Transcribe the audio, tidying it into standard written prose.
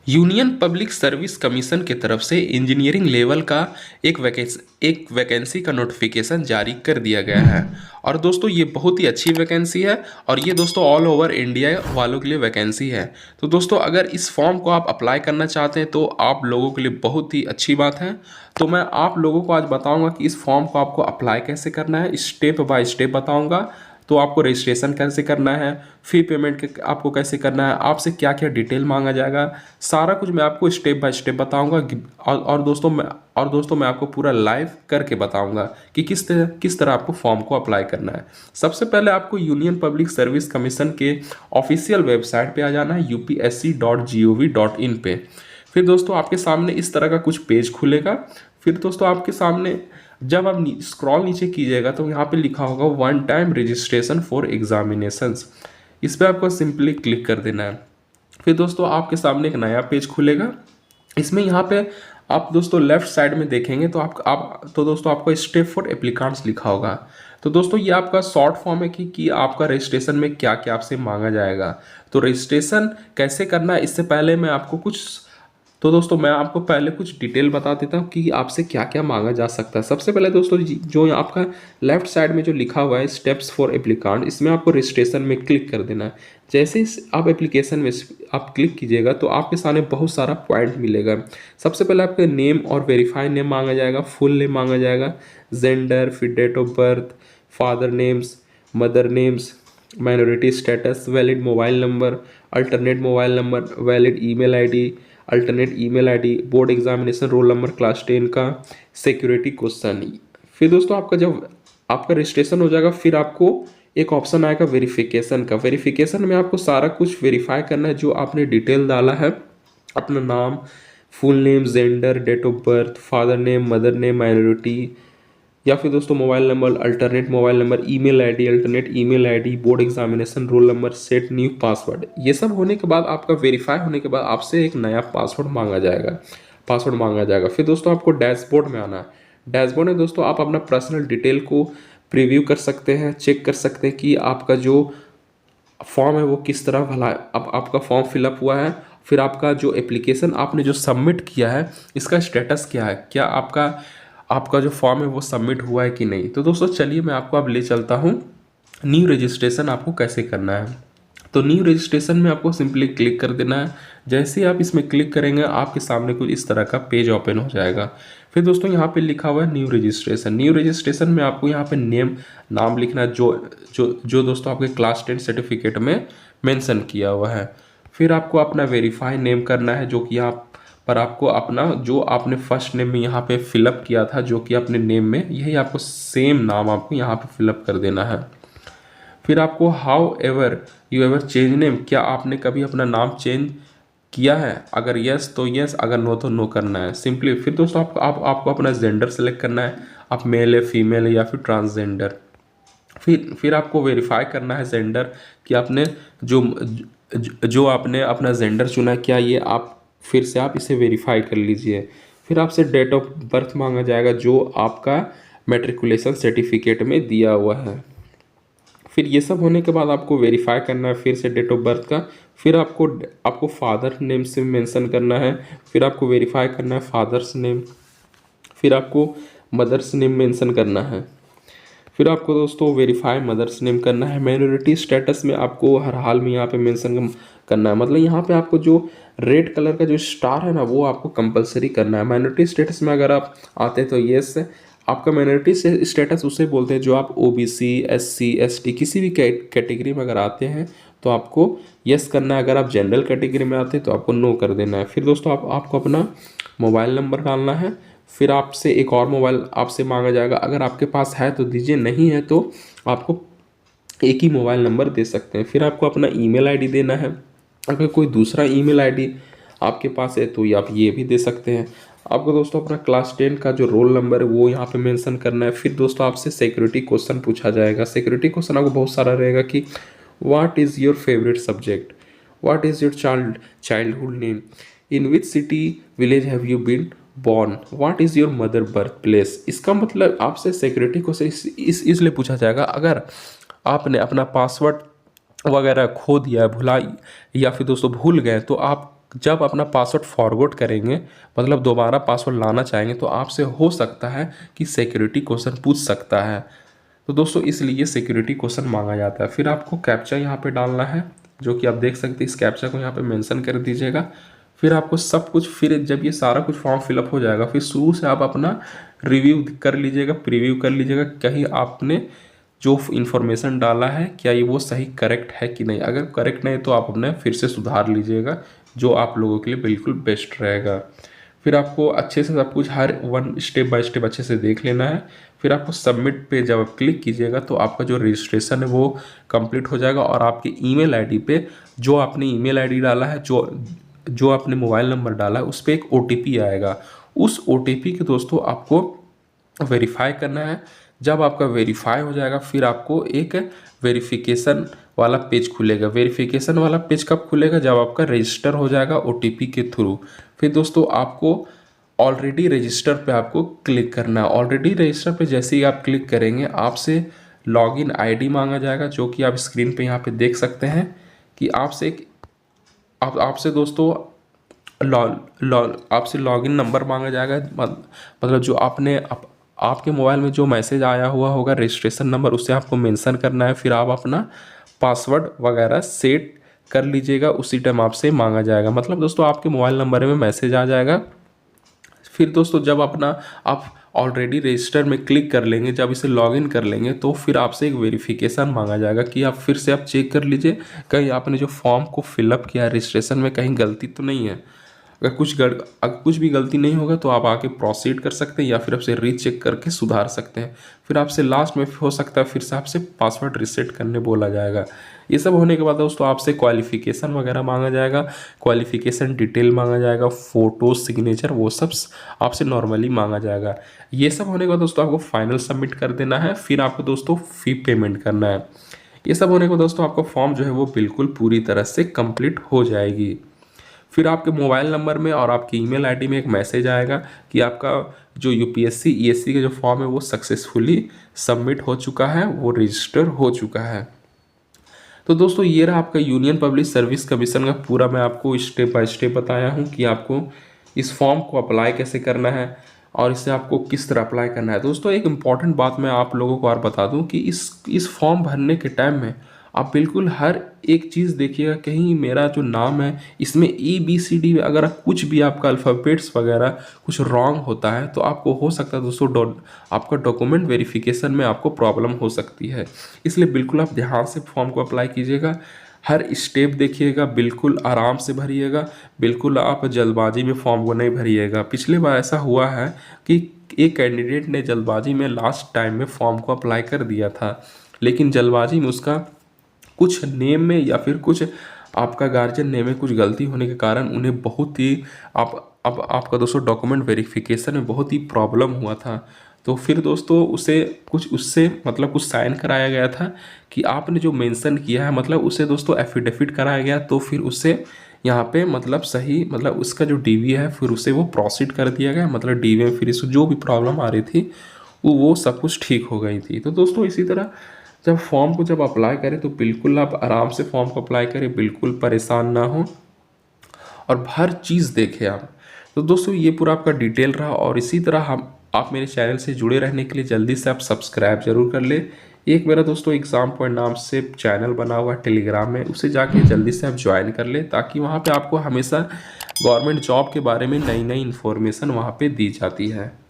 Union public service commission की तरफ से इंजीनियरिंग लेवल का एक वैकेंसी का नोटिफिकेशन जारी कर दिया गया है। और दोस्तों ये बहुत ही अच्छी वैकेंसी है और ये दोस्तों ऑल ओवर इंडिया वालों के लिए वैकेंसी है। तो दोस्तों अगर इस फॉर्म को आप अप्लाई करना चाहते हैं तो आप लोगों के लिए बहुत ही अच्छी बात है। तो मैं आप लोगों को आज बताऊंगा कि इस फॉर्म को आपको अप्लाई कैसे करना है, स्टेप बाय स्टेप बताऊंगा। तो आपको रजिस्ट्रेशन कैसे करना है, फी पेमेंट के आपको कैसे करना है, आपसे क्या क्या डिटेल मांगा जाएगा, सारा कुछ मैं आपको स्टेप बाय स्टेप बताऊंगा। और दोस्तों मैं आपको पूरा लाइव करके बताऊंगा कि किस तरह आपको फॉर्म को अप्लाई करना है। सबसे पहले आपको यूनियन पब्लिक सर्विस कमीशन के ऑफिशियल वेबसाइट पे आ जाना है upsc.gov.in पे। फिर दोस्तों आपके सामने इस तरह का कुछ पेज खुलेगा। फिर दोस्तों आपके सामने जब आप स्क्रॉल नीचे कीजिएगा तो यहाँ पे लिखा होगा one time registration for examinations. इस पर आपको सिंपली क्लिक कर देना है। फिर दोस्तों आपके सामने एक नया पेज खुलेगा। इसमें यहाँ पे आप दोस्तों लेफ्ट साइड में देखेंगे तो दोस्तों आपको स्टेप फॉर एप्लीकांट्स लिखा होगा। तो दोस्तों ये आपका शॉर्ट फॉर्म है कि आपका रजिस्ट्रेशन में क्या क्या आपसे मांगा जाएगा। तो रजिस्ट्रेशन कैसे करना है इससे पहले मैं आपको पहले कुछ डिटेल बता देता हूँ कि आपसे क्या क्या मांगा जा सकता है। सबसे पहले दोस्तों जो आपका लेफ्ट साइड में जो लिखा हुआ है स्टेप्स फॉर एप्लीकांट, इसमें आपको रजिस्ट्रेशन में क्लिक कर देना है। जैसे आप एप्लीकेशन में आप क्लिक कीजिएगा तो आपके सामने बहुत सारा पॉइंट मिलेगा। सबसे पहले आपका नेम और वेरीफाई नेम मांगा जाएगा, फुल नेम मांगा जाएगा, जेंडर, फिर date of birth, father names, mother names, minority status, valid mobile number, alternate mobile number, valid email ID, alternate email ID, board examination roll number class 10 का, security question. फिर दोस्तों आपका जब आपका registration हो जाएगा फिर आपको एक ऑप्शन आएगा वेरिफिकेशन का। वेरिफिकेशन में आपको सारा कुछ वेरीफाई करना है जो आपने डिटेल डाला है, अपना नाम, full name, gender, date of birth, father name, mother name, minority, या फिर दोस्तों mobile number, alternate mobile number, email ID, alternate email ID, board examination roll number, set new password. ये सब होने के बाद आपका वेरीफाई होने के बाद आपसे एक नया पासवर्ड मांगा जाएगा। फिर दोस्तों आपको डैशबोर्ड में आना है। डैशबोर्ड में दोस्तों आप अपना पर्सनल डिटेल को प्रीव्यू कर सकते हैं, चेक कर सकते हैं कि आपका जो फॉर्म है वो किस तरह भला अब आपका फॉर्म फिलअप हुआ है। फिर आपका जो एप्लीकेशन आपने जो सबमिट किया है इसका स्टेटस क्या है, क्या आपका जो फॉर्म है वो सबमिट हुआ है कि नहीं। तो दोस्तों चलिए मैं आपको अब ले चलता हूँ न्यू रजिस्ट्रेशन आपको कैसे करना है। तो न्यू रजिस्ट्रेशन में आपको सिंपली क्लिक कर देना है। जैसे ही आप इसमें क्लिक करेंगे आपके सामने कुछ इस तरह का पेज ओपन हो जाएगा। फिर दोस्तों यहाँ पे लिखा हुआ है न्यू रजिस्ट्रेशन। न्यू रजिस्ट्रेशन में आपको यहाँ पे नाम लिखना है जो दोस्तों आपके क्लास 10 सर्टिफिकेट में मेंशन किया हुआ है। फिर आपको अपना वेरीफाई नेम करना है जो कि यहाँ पर आपको अपना जो आपने फर्स्ट नेम में यहाँ पे फिलअप किया था जो कि अपने नेम में यही आपको सेम नाम आपको यहाँ पे फिलअप कर देना है। फिर आपको how ever you ever change name, क्या आपने कभी अपना नाम चेंज किया है, अगर यस तो यस, अगर नो तो नो करना है सिंपली। फिर दोस्तों आपको अपना जेंडर सेलेक्ट करना है, आप मेल है, फीमेल है या फिर ट्रांसजेंडर। फिर आपको वेरीफाई करना है जेंडर कि आपने जो आपने अपना जेंडर चुना है क्या ये आप फिर से आप इसे वेरीफाई कर लीजिए। फिर आपसे डेट ऑफ बर्थ मांगा जाएगा जो आपका मैट्रिकुलेशन सर्टिफिकेट में दिया हुआ है। फिर ये सब होने के बाद आपको वेरीफाई करना है फिर से डेट ऑफ बर्थ का। फिर आपको फादर नेम से मेंशन करना है। फिर आपको वेरीफाई करना है फादर्स नेम। फिर आपको मदर्स नेम मेंशन करना है। फिर आपको दोस्तों वेरीफाई मदर्स नेम करना है। माइनॉरिटी स्टेटस में आपको हर हाल में यहाँ पे मेंशन करना है, मतलब यहाँ पे आपको जो रेड कलर का जो स्टार है ना वो आपको कंपलसरी करना है। माइनॉरिटी स्टेटस में अगर आप आते हैं तो येस, आपका माइनॉरिटी स्टेटस उसे बोलते हैं जो आप ओबीसी, एससी, एसटी किसी भी कैटेगरी में अगर आते हैं तो आपको यस करना है। अगर आप जनरल कैटेगरी में आते हैं तो आपको नो कर देना है। फिर दोस्तों आपको अपना मोबाइल नंबर डालना है। फिर आपसे एक और मोबाइल आपसे मांगा जाएगा, अगर आपके पास है तो दीजिए, नहीं है तो आपको एक ही मोबाइल नंबर दे सकते हैं। फिर आपको अपना ईमेल आईडी देना है, अगर कोई दूसरा ईमेल आईडी आपके पास है तो ये आप ये भी दे सकते हैं। आपको दोस्तों अपना क्लास 10 का जो रोल नंबर है वो यहाँ पे मेंशन करना है। फिर दोस्तों आपसे सिक्योरिटी क्वेश्चन पूछा जाएगा। सिक्योरिटी क्वेश्चन आपको बहुत सारा रहेगा कि what is your favourite subject, what is your childhood name, in which city village have you been born, what is your mother birth place. इसका मतलब आपसे सिक्योरिटी क्वेश्चन इसलिए पूछा जाएगा अगर आपने अपना पासवर्ड वगैरह खो दिया है, भुला या फिर दोस्तों भूल गए तो आप जब अपना पासवर्ड फॉरगॉट करेंगे, मतलब दोबारा पासवर्ड लाना चाहेंगे, तो आपसे हो सकता है कि सिक्योरिटी क्वेश्चन पूछ सकता है। तो दोस्तों इसलिए सिक्योरिटी क्वेश्चन मांगा जाता है। फिर आपको कैप्चा यहाँ पे डालना है, जो कि आप देख सकते हैं। इस कैप्चा को यहाँ पे मेंशन कर दीजिएगा। फिर आपको सब कुछ, फिर जब ये सारा कुछ फॉर्म फिलअप हो जाएगा, फिर शुरू से आप अपना रिव्यू कर लीजिएगा, प्रीव्यू कर लीजिएगा, कहीं आपने जो इन्फॉर्मेशन डाला है क्या ये वो सही करेक्ट है कि नहीं। अगर करेक्ट नहीं तो आप अपने फिर से सुधार लीजिएगा, जो आप लोगों के लिए बिल्कुल बेस्ट रहेगा। फिर आपको अच्छे से सब कुछ हर वन स्टेप बाय स्टेप अच्छे से देख लेना है। फिर आपको सबमिट पे जब आप क्लिक कीजिएगा तो आपका जो रजिस्ट्रेशन है वो कंप्लीट हो जाएगा, और आपके ईमेल आईडी पे जो आपने ईमेल आईडी डाला है, जो आपने मोबाइल नंबर डाला है, उस पर एक ओटीपी आएगा। उस ओटीपी के दोस्तों आपको वेरीफाई करना है। जब आपका वेरीफाई हो जाएगा फिर आपको एक वेरिफिकेशन वाला पेज खुलेगा। वेरिफिकेशन वाला पेज कब खुलेगा? जब आपका रजिस्टर हो जाएगा ओटीपी के थ्रू। फिर दोस्तों आपको ऑलरेडी रजिस्टर पे आपको क्लिक करना है। ऑलरेडी रजिस्टर पे जैसे ही आप क्लिक करेंगे आपसे लॉगिन आईडी मांगा जाएगा, जो कि आप स्क्रीन पे यहाँ पे देख सकते हैं कि आपसे दोस्तों आपसे लॉगिन नंबर मांगा जाएगा। मतलब जो आपके मोबाइल में जो मैसेज आया हुआ होगा रजिस्ट्रेशन नंबर, उसे आपको मेंशन करना है। फिर आप अपना पासवर्ड वगैरह सेट कर लीजिएगा, उसी टाइम आपसे मांगा जाएगा। मतलब दोस्तों आपके मोबाइल नंबर में मैसेज आ जाएगा। फिर दोस्तों जब आप ऑलरेडी रजिस्टर में क्लिक कर लेंगे, जब इसे लॉगिन कर लेंगे, तो फिर आपसे एक वेरिफिकेशन मांगा जाएगा कि आप फिर से आप चेक कर लीजिए कहीं आपने जो फॉर्म को फिलअप किया रजिस्ट्रेशन में कहीं गलती तो नहीं है। अगर कुछ भी गलती नहीं होगा तो आप आके प्रोसीड कर सकते हैं, या फिर आपसे रीचेक करके सुधार सकते हैं। फिर आपसे लास्ट में हो सकता है फिर से आपसे पासवर्ड रीसेट करने बोला जाएगा। ये सब होने के बाद दोस्तों आपसे क्वालिफिकेशन वगैरह मांगा जाएगा, क्वालिफिकेशन डिटेल मांगा जाएगा, फ़ोटो सिग्नेचर वो सब आपसे नॉर्मली मांगा जाएगा। ये सब होने के बाद दोस्तों आपको फाइनल सबमिट कर देना है। फिर आपको दोस्तों फ़ी पेमेंट करना है। ये सब होने के बाद दोस्तों आपका फॉर्म जो है वो बिल्कुल पूरी तरह से कंप्लीट हो जाएगी। फिर आपके मोबाइल नंबर में और आपकी ईमेल आईडी में एक मैसेज आएगा कि आपका जो यूपीएससी ईएससी का जो फॉर्म है वो सक्सेसफुली सबमिट हो चुका है, वो रजिस्टर हो चुका है। तो दोस्तों ये रहा आपका यूनियन पब्लिक सर्विस कमीशन का पूरा मैं आपको स्टेप बाय स्टेप बताया हूँ कि आपको इस फॉर्म को अप्लाई कैसे करना है और इसे आपको किस तरह अप्लाई करना है। दोस्तों एक इम्पॉर्टेंट बात मैं आप लोगों को और बता दूं कि इस फॉर्म भरने के टाइम में आप बिल्कुल हर एक चीज़ देखिएगा, कहीं मेरा जो नाम है इसमें ABCD अगर कुछ भी आपका अल्फ़ाबेट्स वगैरह कुछ रॉन्ग होता है तो आपको हो सकता है दोस्तों आपका डॉक्यूमेंट वेरिफिकेशन में आपको प्रॉब्लम हो सकती है। इसलिए बिल्कुल आप ध्यान से फॉर्म को अप्लाई कीजिएगा, हर स्टेप देखिएगा, बिल्कुल आराम से भरिएगा, बिल्कुल आप जल्दबाजी में फॉर्म को नहीं भरिएगा। पिछले बार ऐसा हुआ है कि एक कैंडिडेट ने जल्दबाजी में लास्ट टाइम में फॉर्म को अप्लाई कर दिया था, लेकिन जल्दबाजी में उसका कुछ नेम में या फिर कुछ आपका गार्जियन नेम में कुछ गलती होने के कारण उन्हें बहुत ही आपका दोस्तों डॉक्यूमेंट वेरिफिकेशन में बहुत ही प्रॉब्लम हुआ था। तो फिर दोस्तों उससे मतलब कुछ साइन कराया गया था कि आपने जो मेंशन किया है, मतलब उसे दोस्तों एफिडेविट कराया गया। तो फिर उससे यहाँ पे मतलब सही मतलब उसका जो डीवी है फिर उसे वो प्रोसीड कर दिया गया। मतलब डीवी में फिर इसको जो भी प्रॉब्लम आ रही थी वो सब कुछ ठीक हो गई थी। तो दोस्तों इसी तरह जब फॉर्म को जब अप्लाई करें तो बिल्कुल आप आराम से फॉर्म को अप्लाई करें, बिल्कुल परेशान ना हो और हर चीज़ देखें आप। तो दोस्तों ये पूरा आपका डिटेल रहा, और इसी तरह आप मेरे चैनल से जुड़े रहने के लिए जल्दी से आप सब्सक्राइब जरूर कर ले। एक मेरा दोस्तों एग्ज़ाम पॉइंट नाम से चैनल बना हुआ है टेलीग्राम में, उसे जाके जल्दी से आप ज्वाइन कर ले, ताकि वहाँ पे आपको हमेशा गवर्नमेंट जॉब के बारे में नई नई इन्फॉर्मेशन वहाँ पे दी जाती है।